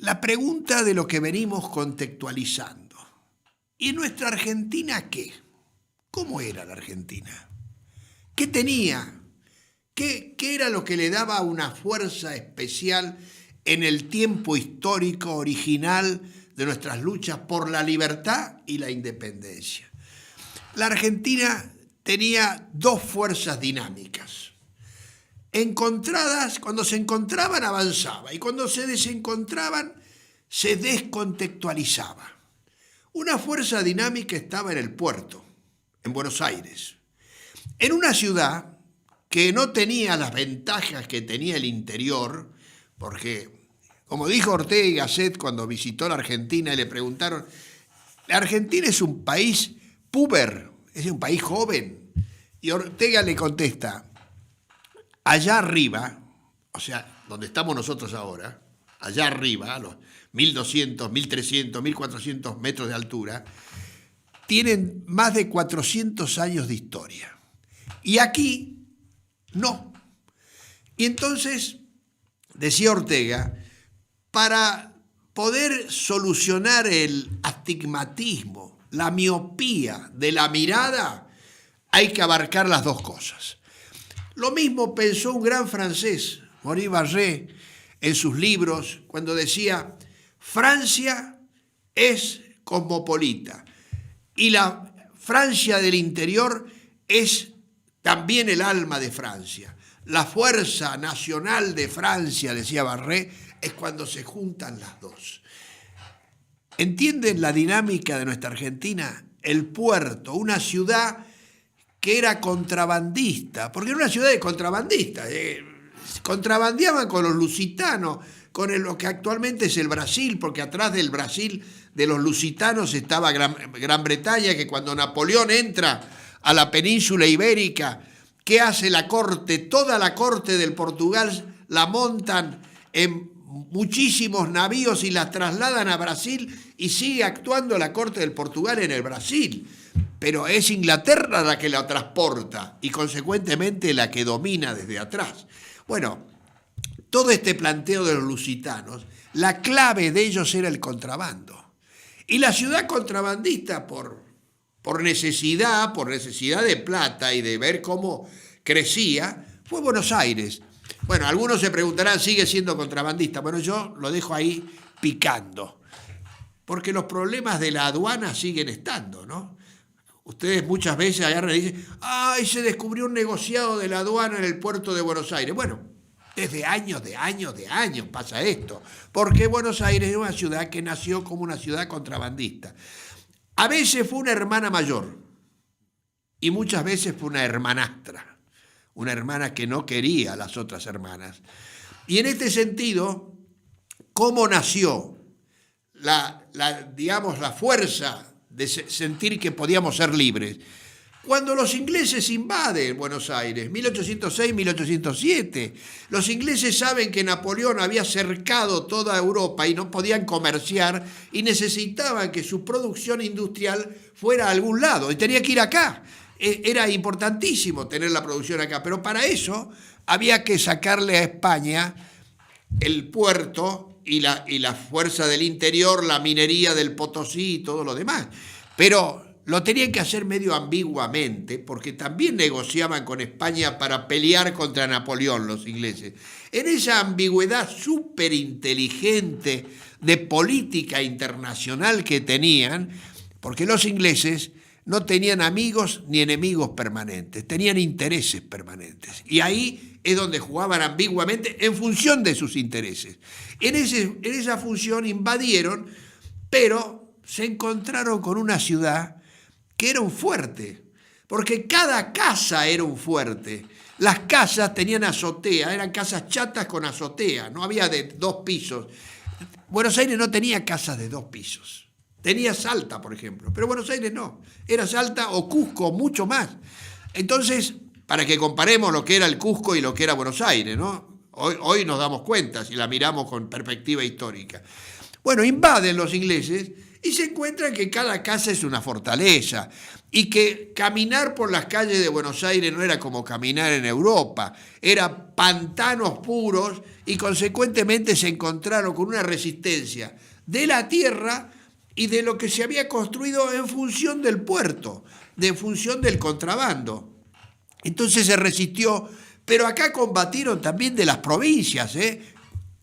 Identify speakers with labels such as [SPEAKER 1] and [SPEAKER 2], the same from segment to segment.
[SPEAKER 1] la pregunta de lo que venimos contextualizando. ¿Y en nuestra Argentina qué? ¿Cómo era la Argentina? ¿Qué tenía? ¿Qué era lo que le daba una fuerza especial en el tiempo histórico original de nuestras luchas por la libertad y la independencia? La Argentina tenía dos fuerzas dinámicas. Encontradas, cuando se encontraban avanzaba y cuando se desencontraban se descontextualizaba. Una fuerza dinámica estaba en el puerto, en Buenos Aires, en una ciudad que no tenía las ventajas que tenía el interior, porque, como dijo Ortega y Gasset cuando visitó la Argentina y le preguntaron, la Argentina es un país puber, es un país joven, y Ortega le contesta, allá arriba, o sea, donde estamos nosotros ahora, allá arriba, a los 1.200, 1.300, 1.400 metros de altura, tienen más de 400 años de historia. Y aquí, no. Y entonces, decía Ortega, para poder solucionar el astigmatismo, la miopía de la mirada, hay que abarcar las dos cosas. Lo mismo pensó un gran francés, Maurice Barré, en sus libros, cuando decía, Francia es cosmopolita y la Francia del interior es también el alma de Francia. La fuerza nacional de Francia, decía Barré, es cuando se juntan las dos. ¿Entienden la dinámica de nuestra Argentina? El puerto, una ciudad que era contrabandista, porque era una ciudad de contrabandistas, contrabandeaban con los lusitanos, con lo que actualmente es el Brasil, porque atrás del Brasil de los lusitanos estaba Gran Bretaña, que cuando Napoleón entra a la península ibérica, ¿qué hace la corte? Toda la corte del Portugal la montan en muchísimos navíos y la trasladan a Brasil y sigue actuando la corte del Portugal en el Brasil. Pero es Inglaterra la que la transporta y consecuentemente la que domina desde atrás. Bueno, todo este planteo de los lusitanos, la clave de ellos era el contrabando. Y la ciudad contrabandista, por necesidad de plata y de ver cómo crecía, fue Buenos Aires. Bueno, algunos se preguntarán, ¿sigue siendo contrabandista? Bueno, yo lo dejo ahí picando, porque los problemas de la aduana siguen estando, ¿no? Ustedes muchas veces agarran y dicen, ¡ay, se descubrió un negociado de la aduana en el puerto de Buenos Aires! Bueno, desde años pasa esto, porque Buenos Aires es una ciudad que nació como una ciudad contrabandista. A veces fue una hermana mayor y muchas veces fue una hermanastra, una hermana que no quería a las otras hermanas. Y en este sentido, ¿cómo nació la fuerza de sentir que podíamos ser libres? Cuando los ingleses invaden Buenos Aires, 1806-1807, los ingleses saben que Napoleón había cercado toda Europa y no podían comerciar y necesitaban que su producción industrial fuera a algún lado y tenía que ir acá. Era importantísimo tener la producción acá, pero para eso había que sacarle a España el puerto y la fuerza del interior, la minería del Potosí y todo lo demás. Pero lo tenían que hacer medio ambiguamente, porque también negociaban con España para pelear contra Napoleón los ingleses. En esa ambigüedad súper inteligente de política internacional que tenían, porque los ingleses no tenían amigos ni enemigos permanentes, tenían intereses permanentes. Y ahí es donde jugaban ambiguamente en función de sus intereses. En esa función invadieron, pero se encontraron con una ciudad que era un fuerte, porque cada casa era un fuerte. Las casas tenían azotea, eran casas chatas con azotea, no había de 2 pisos. Buenos Aires no tenía casas de 2 pisos. Tenía Salta, por ejemplo, pero Buenos Aires no. Era Salta o Cusco, mucho más. Entonces, para que comparemos lo que era el Cusco y lo que era Buenos Aires, ¿no? Hoy nos damos cuenta si la miramos con perspectiva histórica. Bueno, invaden los ingleses Y se encuentran que cada casa es una fortaleza y que caminar por las calles de Buenos Aires no era como caminar en Europa, eran pantanos puros y consecuentemente se encontraron con una resistencia de la tierra y de lo que se había construido en función del puerto, en función del contrabando. Entonces se resistió, pero acá combatieron también de las provincias,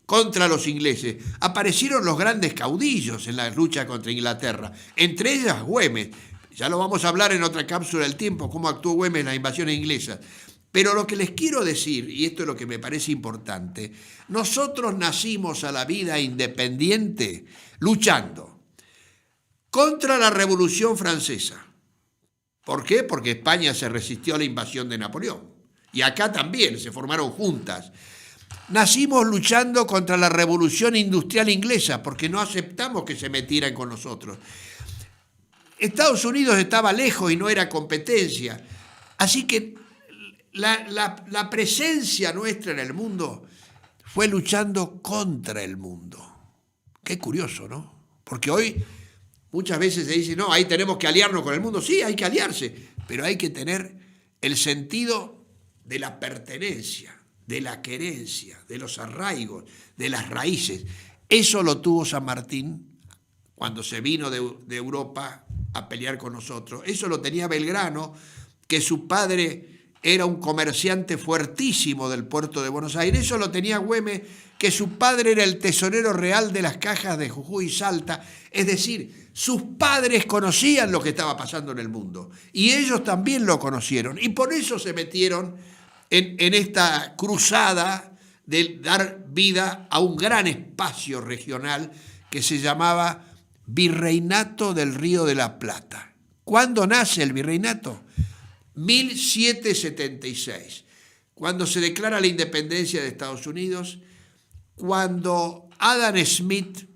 [SPEAKER 1] contra los ingleses. Aparecieron los grandes caudillos en la lucha contra Inglaterra, entre ellas Güemes. Ya lo vamos a hablar en otra cápsula del tiempo, cómo actuó Güemes en las invasiones inglesas. Pero lo que les quiero decir, y esto es lo que me parece importante, nosotros nacimos a la vida independiente luchando contra la Revolución Francesa. ¿Por qué? Porque España se resistió a la invasión de Napoleón. Y acá también se formaron juntas. Nacimos luchando contra la Revolución Industrial Inglesa porque no aceptamos que se metieran con nosotros. Estados Unidos estaba lejos y no era competencia. Así que la presencia nuestra en el mundo fue luchando contra el mundo. Qué curioso, ¿no? Porque hoy muchas veces se dice, no, ahí tenemos que aliarnos con el mundo. Sí, hay que aliarse, pero hay que tener el sentido de la pertenencia, de la querencia, de los arraigos, de las raíces. Eso lo tuvo San Martín cuando se vino de Europa a pelear con nosotros. Eso lo tenía Belgrano, que su padre era un comerciante fuertísimo del puerto de Buenos Aires. Eso lo tenía Güemes, que su padre era el tesorero real de las cajas de Jujuy y Salta. Es decir, sus padres conocían lo que estaba pasando en el mundo y ellos también lo conocieron. Y por eso se metieron en esta cruzada de dar vida a un gran espacio regional que se llamaba Virreinato del Río de la Plata. ¿Cuándo nace el virreinato? 1776, cuando se declara la independencia de Estados Unidos, cuando Adam Smith,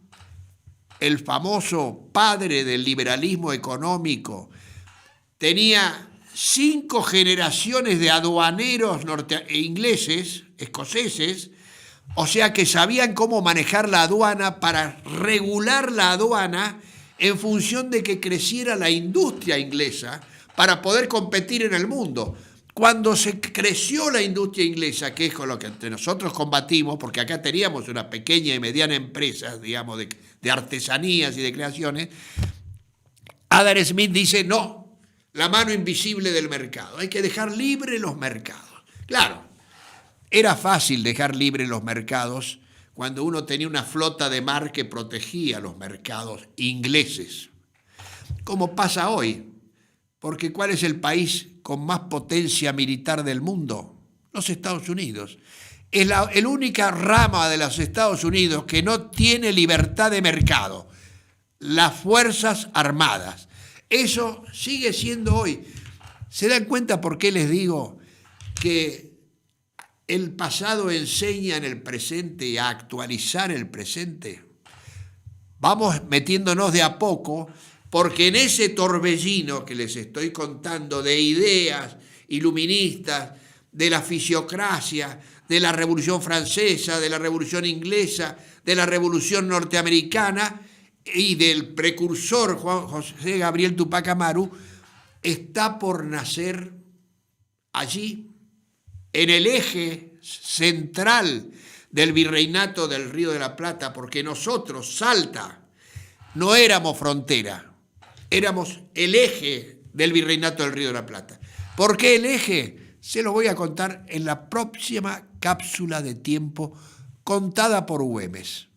[SPEAKER 1] el famoso padre del liberalismo económico, tenía 5 generaciones de aduaneros ingleses, escoceses, o sea que sabían cómo manejar la aduana para regular la aduana en función de que creciera la industria inglesa para poder competir en el mundo. Cuando se creció la industria inglesa, que es con lo que entre nosotros combatimos, porque acá teníamos una pequeña y mediana empresa, digamos, de artesanías y de creaciones, Adam Smith dice, no, la mano invisible del mercado, hay que dejar libre los mercados. Claro, era fácil dejar libre los mercados cuando uno tenía una flota de mar que protegía los mercados ingleses, como pasa hoy. Porque ¿cuál es el país con más potencia militar del mundo? Los Estados Unidos. Es la única rama de los Estados Unidos que no tiene libertad de mercado. Las Fuerzas Armadas. Eso sigue siendo hoy. ¿Se dan cuenta por qué les digo que el pasado enseña en el presente a actualizar el presente? Vamos metiéndonos de a poco, porque en ese torbellino que les estoy contando de ideas iluministas, de la fisiocracia, de la Revolución Francesa, de la Revolución Inglesa, de la Revolución Norteamericana y del precursor Juan José Gabriel Tupac Amaru, está por nacer allí, en el eje central del virreinato del Río de la Plata, porque nosotros, Salta, no éramos frontera. Éramos el eje del virreinato del Río de la Plata. ¿Por qué el eje? Se lo voy a contar en la próxima cápsula de tiempo contada por Güemes.